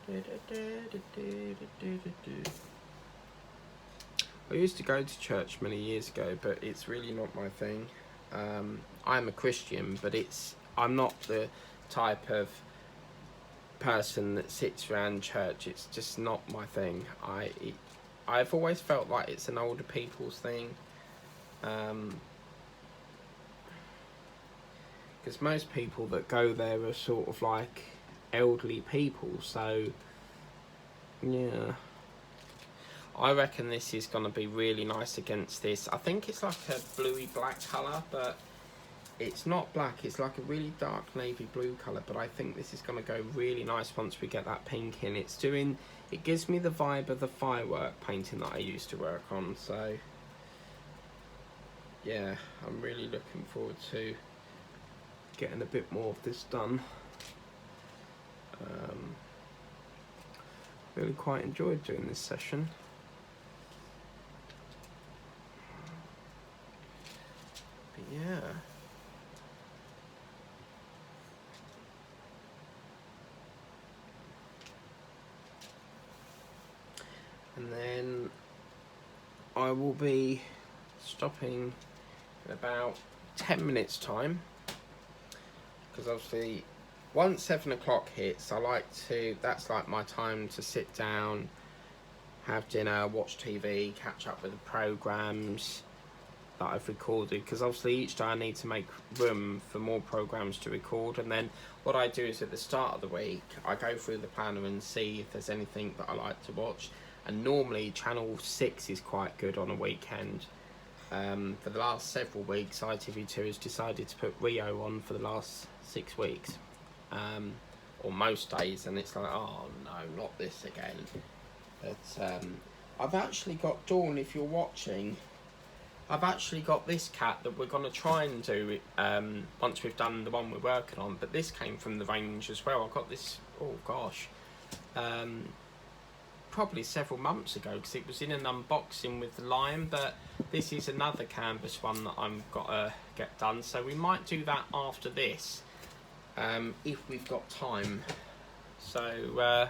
Do, do, do, do, do, do, do. I used to go to church many years ago, but it's really not my thing. I'm a Christian, but I'm not the type of person that sits around church. It's just not my thing. I've always felt like it's an older people's thing, because most people that go there are sort of like elderly people. So yeah, I reckon this is going to be really nice against this. I think it's like a bluey black colour, but it's not black, it's like a really dark navy blue colour, but I think this is going to go really nice once we get that pink in. It gives me the vibe of the firework painting that I used to work on, so yeah, I'm really looking forward to getting a bit more of this done. Really quite enjoyed doing this session. But yeah. And then I will be stopping in about 10 minutes time, because obviously once 7 o'clock hits, that's like my time to sit down, have dinner, watch TV, catch up with the programs that I've recorded, because obviously each day I need to make room for more programs to record. And then what I do is at the start of the week I go through the planner and see if there's anything that I like to watch, and normally channel 6 is quite good on a weekend. For the last several weeks ITV2 has decided to put Rio on for the last 6 weeks, or most days, and it's like, oh no, not this again. But I've actually got, Dawn, if you're watching, I've actually got this cat that we're going to try and do once we've done the one we're working on, but this came from the range as well. I got this, oh gosh, probably several months ago, because it was in an unboxing with the lion, but this is another canvas one that I've got to get done, so we might do that after this, if we've got time. So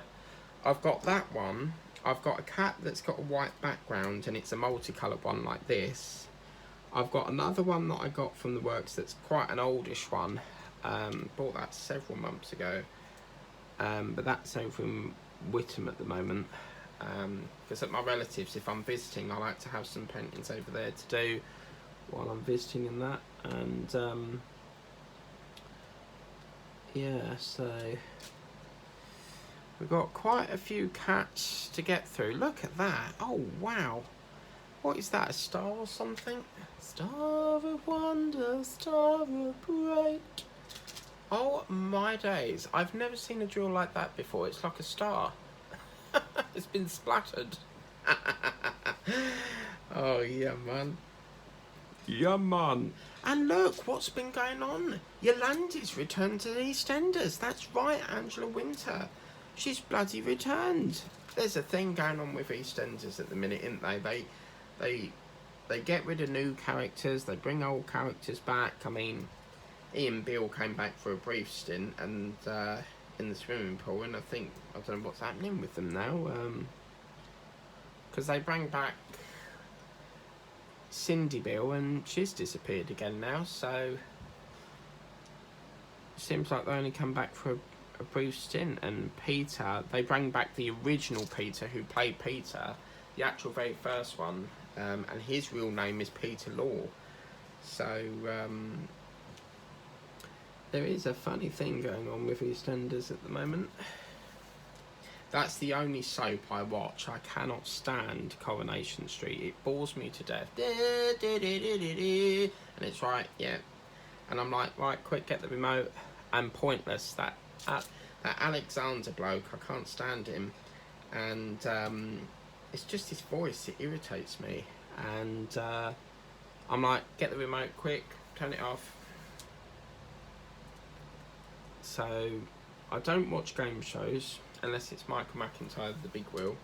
I've got that one. I've got a cat that's got a white background and it's a multicoloured one like this. I've got another one that I got from the works that's quite an oldish one. Bought that several months ago, but that's over in Whittam at the moment, because at my relatives, if I'm visiting, I like to have some paintings over there to do while I'm visiting and that. And yeah, so we've got quite a few cats to get through. Look at that. Oh wow, what is that, a star or something? Star of wonder, star of bright. Oh my days, I've never seen a jewel like that before. It's like a star. It's been splattered. Oh yeah, man. Yeah, man. And look, what's been going on? Yolanda's returned to the EastEnders. That's right, Angela Winter. She's bloody returned. There's a thing going on with EastEnders at the minute, isn't they? They get rid of new characters, they bring old characters back. I mean, Ian Beale came back for a brief stint and in the swimming pool, and I don't know what's happening with them now, because they bring back Cindy Beale and she's disappeared again now, so it seems like they only come back for a brief stint, and Peter, they bring back the original Peter who played Peter, the actual very first one, and his real name is Peter Law. So there is a funny thing going on with EastEnders at the moment. That's the only soap I watch. I cannot stand Coronation Street. It bores me to death. And it's right, yeah. And I'm like, right, quick, get the remote. And Pointless. That Alexander bloke, I can't stand him. And it's just his voice. It irritates me. And I'm like, get the remote, quick, turn it off. So I don't watch game shows unless it's Michael McIntyre, the big wheel.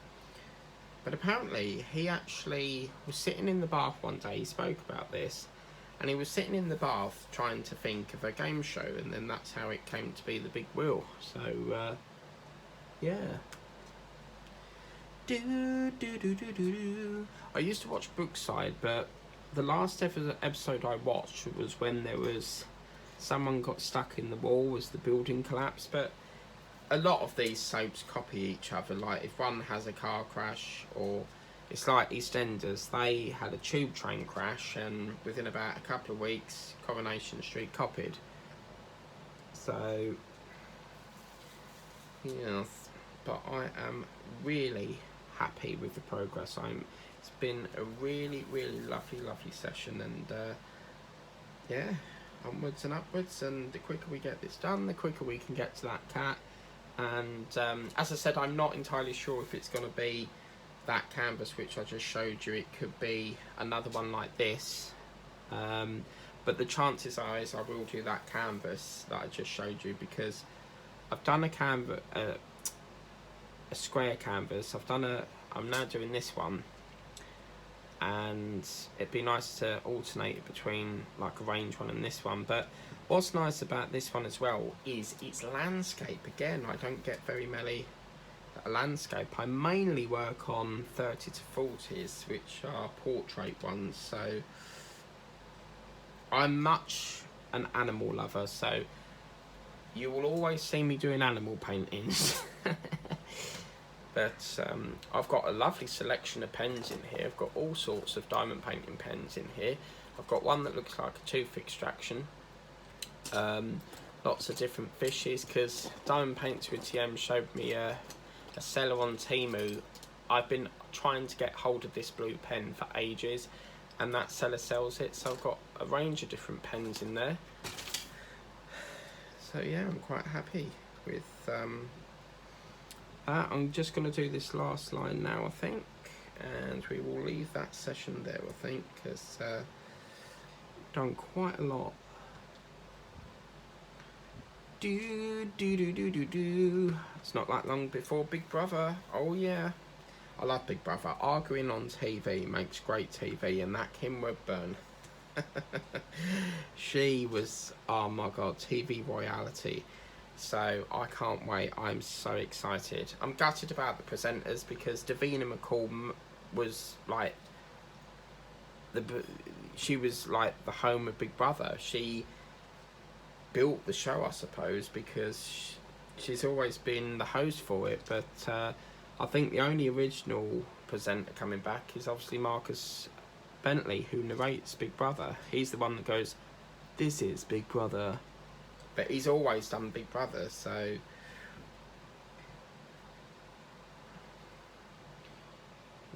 But apparently he actually was sitting in the bath one day, he spoke about this, and he was sitting in the bath trying to think of a game show, and then that's how it came to be the big wheel. So yeah. I used to watch Brookside, but the last episode I watched was when there was someone got stuck in the wall as the building collapsed. But a lot of these soaps copy each other. Like if one has a car crash, or it's like EastEnders, they had a tube train crash, and within about a couple of weeks Coronation Street copied. So yes, but I am really happy with the progress. It's been a really lovely session, and yeah, onwards and upwards, and the quicker we get this done, the quicker we can get to that cat. And as I said, I'm not entirely sure if it's going to be that canvas which I just showed you. It could be another one like this, but the chances are is I will do that canvas that I just showed you, because I've done a canvas, a square canvas. I'm now doing this one, and it'd be nice to alternate it between like a range one and this one. But what's nice about this one as well is it's landscape again. I don't get very many landscape. I mainly work on 30 to 40s, which are portrait ones, so I'm much an animal lover, so you will always see me doing animal paintings. But I've got a lovely selection of pens in here. I've got all sorts of diamond painting pens in here. I've got one that looks like a tooth extraction. Lots of different fishes, because Diamond Paints with TM showed me a seller on Temu. I've been trying to get hold of this blue pen for ages, and that seller sells it, so I've got a range of different pens in there. So yeah, I'm quite happy with that. I'm just going to do this last line now, I think, and we will leave that session there, I think, because done quite a lot. It's not that long before Big Brother. Oh yeah, I love Big Brother. Arguing on TV makes great TV, and that Kim Webburn, she was, oh my god, TV royalty. So I can't wait. I'm so excited. I'm gutted about the presenters, because Davina McCall was like she was like the home of Big Brother. She built the show, I suppose, because she's always been the host for it. But I think the only original presenter coming back is obviously Marcus Bentley, who narrates Big Brother. He's the one that goes, "This is Big Brother." But he's always done Big Brother, so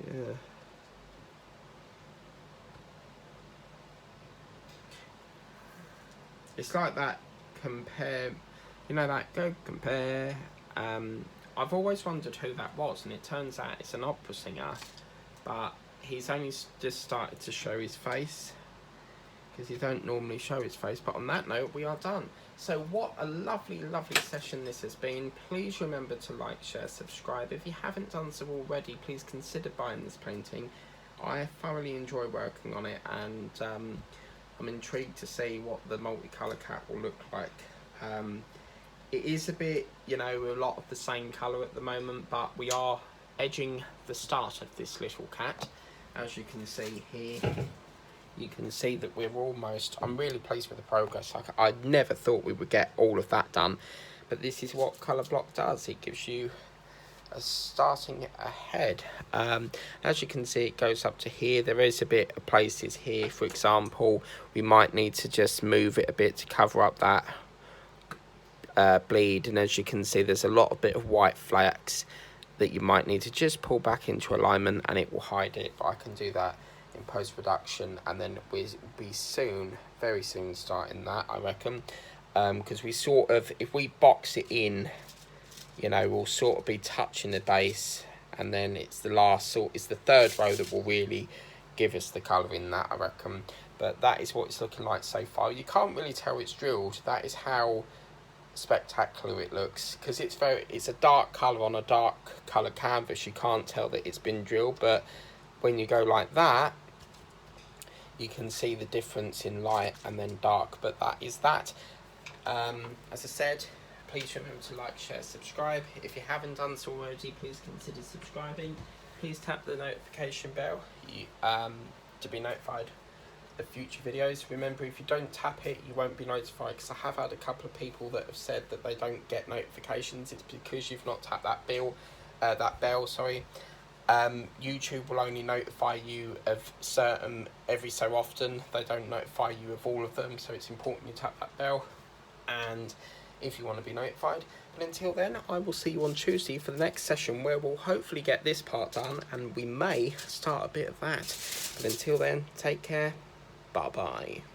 yeah. It's like that compare, you know, that go compare. I've always wondered who that was, and it turns out it's an opera singer, but he's only just started to show his face, because he don't normally show his face. But on that note, we are done. So what a lovely session this has been. Please remember to like, share, subscribe. If you haven't done so already, please consider buying this painting. I thoroughly enjoy working on it, and I'm intrigued to see what the multicolour cat will look like. It is a bit, you know, a lot of the same colour at the moment, but we are edging the start of this little cat. As you can see here, you can see that we're almost, I'm really pleased with the progress. I never thought we would get all of that done, but this is what colour block does. It gives you a starting ahead. As you can see, it goes up to here. There is a bit of places here, for example, we might need to just move it a bit to cover up that bleed, and as you can see, there's a lot of bit of white flecks that you might need to just pull back into alignment, and it will hide it. But I can do that in post-production, and then we'll be soon, very soon, starting that, I reckon, because we sort of, if we box it in, you know, we'll sort of be touching the base, and then it's the third row that will really give us the colour in that, I reckon. But that is what it's looking like so far. You can't really tell it's drilled. That is how spectacular it looks, because it's a dark colour on a dark colour canvas. You can't tell that it's been drilled, but when you go like that, you can see the difference in light and then dark. But that is that. As I said, please remember to like, share, subscribe. If you haven't done so already, please consider subscribing. Please tap the notification bell to be notified of future videos. Remember, if you don't tap it, you won't be notified, because I have had a couple of people that have said that they don't get notifications. It's because you've not tapped that bell. YouTube will only notify you of certain every so often. They don't notify you of all of them, so it's important you tap that bell, and if you want to be notified. But until then, I will see you on Tuesday for the next session, where we'll hopefully get this part done, and we may start a bit of that. But until then, take care. Bye bye.